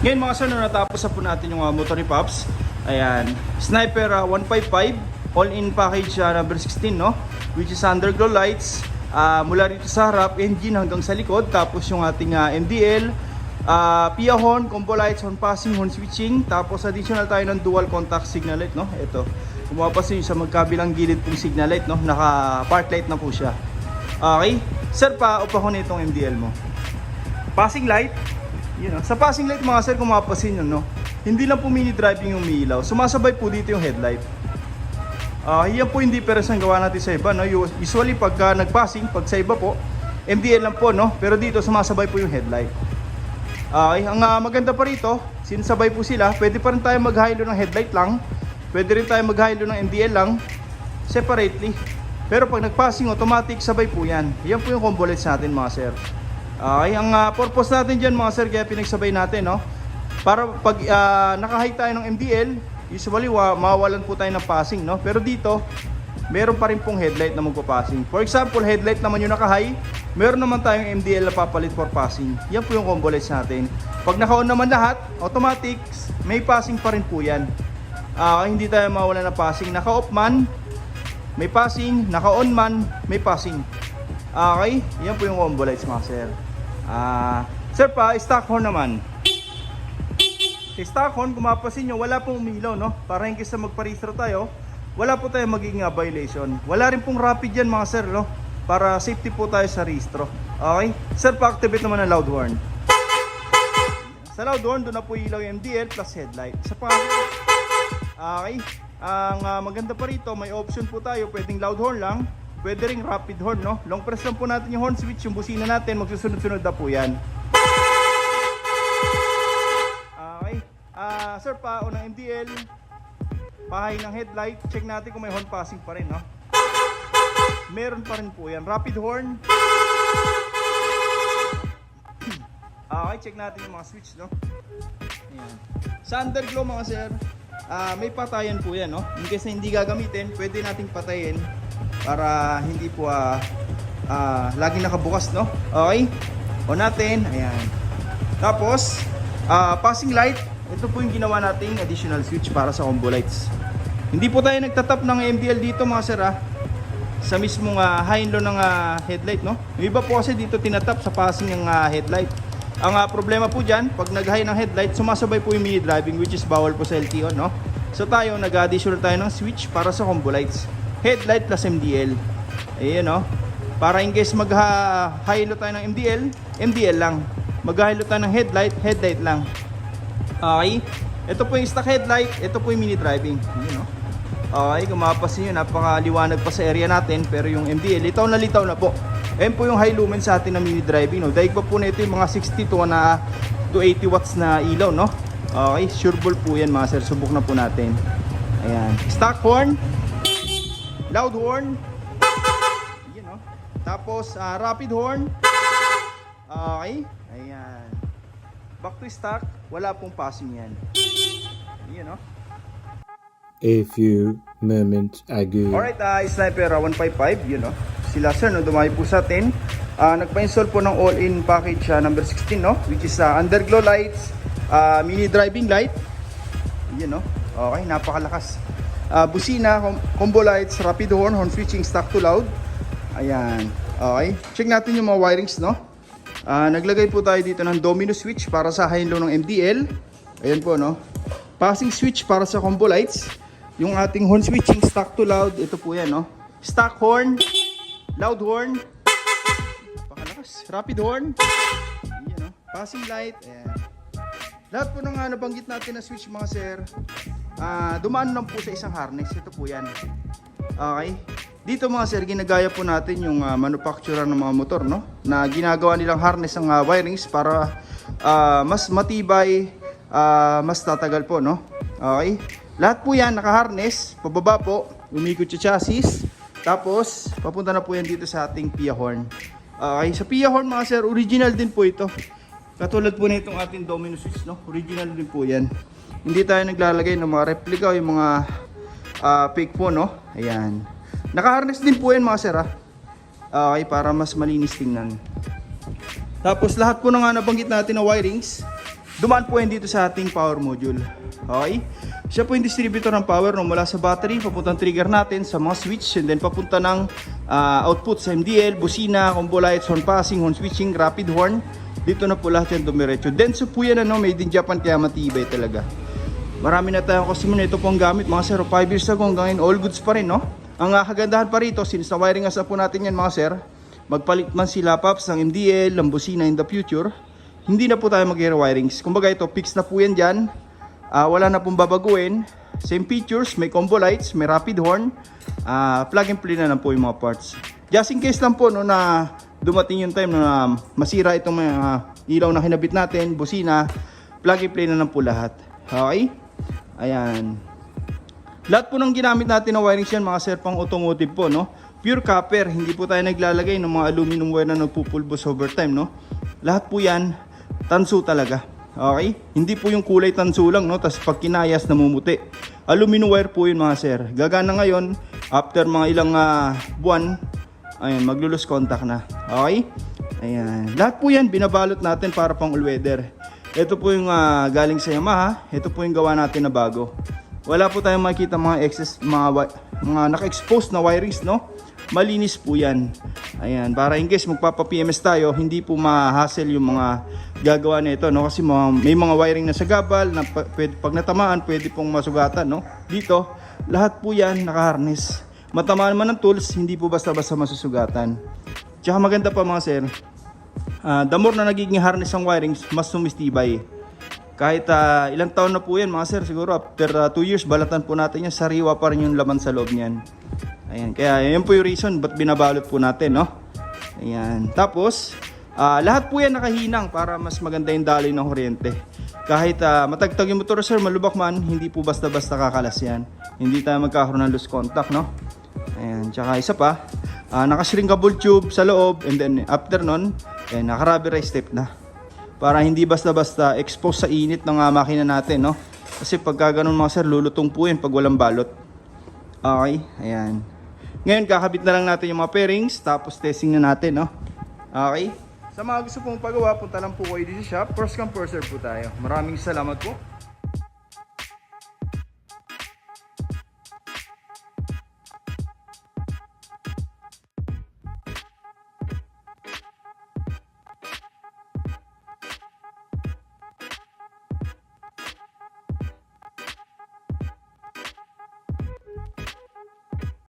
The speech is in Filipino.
Ngayon mga sir, natapos na po natin yung motor ni Pops. Ayan, Sniper 155 all-in package number 16, no? Which is underglow lights, mula rito sa harap, engine hanggang sa likod. Tapos yung ating MDL, PIA horn, combo lights, horn passing, horn switching. Tapos additional tayo ng dual contact signal light, no? Ito, kumapasin sa magkabilang gilid pong signal light, no? Naka park light na po siya. Okay, sir, pa-off ako na itong MDL mo. Passing light, sa passing light mga sir, kung mapapansin nyo, no? Hindi lang po mini driving yung umiilaw, sumasabay po dito yung headlight. Yan po yung difference ang gawa natin sa iba, no? Usually pagka nag-passing, pag sa iba po, MDL lang po, no? Pero dito sumasabay po yung headlight. Ang maganda pa rito, sinasabay po sila, pwede pa rin tayo mag-hilo ng headlight lang, pwede rin tayo mag-hilo ng MDL lang, separately. Pero pag nag-passing, automatic, sabay po yan. Yan po yung combo lights natin mga sir. Ang purpose natin dyan mga sir, kaya pinagsabay natin, no? Para pag naka-high tayo ng MDL, usually mawawalan po tayo ng passing, no? Pero dito, meron pa rin pong headlight na magpa-passing. For example, headlight naman yung naka-high, meron naman tayong MDL na papalit for passing. Yan po yung combo lights natin. Pag naka-on naman lahat, automatic, may passing pa rin po yan. Hindi tayo mawalan ng passing. Naka-off man, may passing. Naka-on man, may passing. Okay, yan po yung combo lights mga sir. Sir, pa stock horn naman. Sa stock horn, kung mapapansin nyo, wala pong umilaw, no? Para in case na magparehistro tayo, wala po tayong magiging violation. Wala rin pong rapid yan mga sir, no? Para safety po tayo sa rehistro. Okay, sir, pa-activate naman ng loud horn. Sa loud horn, doon na po ilaw yung MDL plus headlight. Sa okay, ang maganda pa rito, may option po tayo, pwedeng loud horn lang, pwede ring rapid horn, no? Long press lang po natin yung horn switch, yung busina natin, magsusunod-sunod na po yan. Okay, sir, pa ng MDL, pahay ng headlight, check natin kung may horn passing pa rin, no? Meron pa rin po yan. Rapid horn. Okay, check natin yung mga switch, no? Ayan. Sa underglow mga sir, may patayan po yan, no? In case na hindi gagamitin, pwede nating patayin para hindi po laging nakabukas, no? Okay, on natin. Ayan. Tapos passing light, ito po yung ginawa nating additional switch para sa combo lights. Hindi po tayo nagtatap ng MDL dito mga sir, sa mismong high and low ng headlight, no? Yung iba po kasi dito tinatap sa passing ng headlight. Ang problema po dyan, pag nag-high ng headlight, sumasabay po yung mini driving, which is bawal po sa LTO, no? So tayo, nag-additional tayo ng switch para sa combo lights. Headlight plus MDL. Ayan, no? Para in case mag-high low tayo ng MDL, MDL lang. Mag-high low tayo ng headlight, headlight lang. Okay? Ito po yung stock headlight, ito po yung mini driving. Ayan, no? Okay, kung mapapansin nyo, napakaliwanag pa sa area natin. Pero yung MDL, litaw na po. Ayan po yung high lumen sa atin na mini driving, no? Daig pa po na ito yung mga 60 to 80 watts na ilaw, no? Okay, sure ball po yan mga sir. Subok na po natin. Ayan, stock horn, loud horn, ayan, no? Tapos rapid horn. Okay, ayan. Back to stock, wala pong passing yan. Ayan, no? A few moments ago. Alright, Sniper 155, yun, no? Sila sir, no, dumayo po sa atin. Nagpa-install po ng all-in package number 16, no? Which is underglow lights, mini driving light. Yun, no? Okay, napakalakas. Busina, combo lights, rapid horn, horn switching, stock to loud. Ayan. Okay, check natin yung mga wirings, no? Naglagay po tayo dito ng domino switch para sa high and low ng MDL. Ayan po, no? Passing switch para sa combo lights. Yung ating horn switching, stock to loud, ito po yan, no? Stock horn, loud horn, napakalakas, rapid horn, ayan, no? Passing light, ayan. Lahat po ng nabanggit natin na switch mga sir, dumaan lang po sa isang harness, ito po yan. Okay, dito mga sir, ginagaya po natin yung manufacturer ng mga motor, no? Na ginagawa nilang harness ang wirings para mas matibay, mas tatagal po, no? Okay, lahat po yan naka-harness, pababa po, umikot yung chassis, tapos papunta na po yan dito sa ating PIA horn. Okay, sa PIA horn mga sir, original din po ito. Katulad po na itong ating domino switch, no? Original din po yan. Hindi tayo naglalagay ng mga replica o yung mga fake po, no? Ayan. Naka-harness din po yan mga sir, okay, para mas malinis tingnan. Tapos lahat po na nga nabanggit natin na wirings, dumaan po yan dito sa ating power module. Okay? Siya po yung distributor ng power no, mula sa battery, papuntang trigger natin sa mga switch, and then papunta ng output sa MDL, busina, combo lights, horn passing, horn switching, rapid horn. Dito na po lahat yan dumiretso. Denso po yan, ano, made in Japan, kaya matibay talaga. Marami na tayong customer na ito pong gamit mga sir. 5 years ago hanggang ngayon, all goods pa rin, no? Ang kagandahan pa rito, since na wiring as na po natin yan mga sir, magpalit man sila Pops ng MDL, ng busina in the future, hindi na po tayo mag-wirings. Kumbaga ito, fix na po yan dyan. Wala na pong babaguhin. Same features, may combo lights, may rapid horn. Plug and play na lang po yung mga parts. Just in case lang po no, na dumating yung time na masira itong mga ilaw na kinabit natin, busina, plug and play na lang po lahat. Okay? Ayan. Lahat po ng ginamit natin na wirings yan mga sir, pang automotive po, no? Pure copper, hindi po tayo naglalagay ng mga aluminum wire na nagpupulbos over time, no? Lahat po yan, tanso talaga. Okay? Hindi po yung kulay tanso lang, no? Tapos pag kinayas, namumuti. Aluminum wire po yun mga sir. Gagana ngayon, after mga ilang buwan, ayun, maglulus contact na. Okay? Ayan. Lahat po yan, binabalot natin para pang all-weather. Ito po yung galing sa Yamaha. Ito po yung gawa natin na bago. Wala po tayong makikita mga excess, mga naka-expose na wirings, no? Malinis po yan. Ayan, para in case magpapa-PMS tayo, hindi po ma-hassle yung mga gagawa nito, no? Kasi may mga wiring na sa gabal na pag natamaan, pwede pong masugatan, no? Dito, lahat po yan naka-harness. Matamaan man ng tools, hindi po basta-basta masusugatan. Tsaka maganda pa mga sir, the more na nagiging harness ang wirings, mas sumistibay. Kahit ilang taon na po yan mga sir, siguro after 2 years, balatan po natin yan, sariwa pa rin yung laman sa loob niyan. Ayan, kaya yan po yung reason ba't binabalot po natin, no? Ayan, tapos lahat po yan nakahinang para mas maganda yung daloy ng kuryente. Kahit matagtag yung motor sir, malubak man, hindi po basta-basta kakalas yan. Hindi tayo magkakaroon ng loose contact, no? Ayan, tsaka isa pa, naka-shrinkable tube sa loob, and then after nun, naka-rubberized step na. Para hindi basta-basta expose sa init ng makina natin, no? Kasi pagka ganun mga sir, lulutong po yan pag walang balot. Okay, ayan. Ngayon, kakabit na lang natin yung mga pairings, tapos testing na natin, no? Okay? Sa mga gusto pong pagawa, punta lang po kayo dito sa shop. First come, first serve po tayo. Maraming salamat po.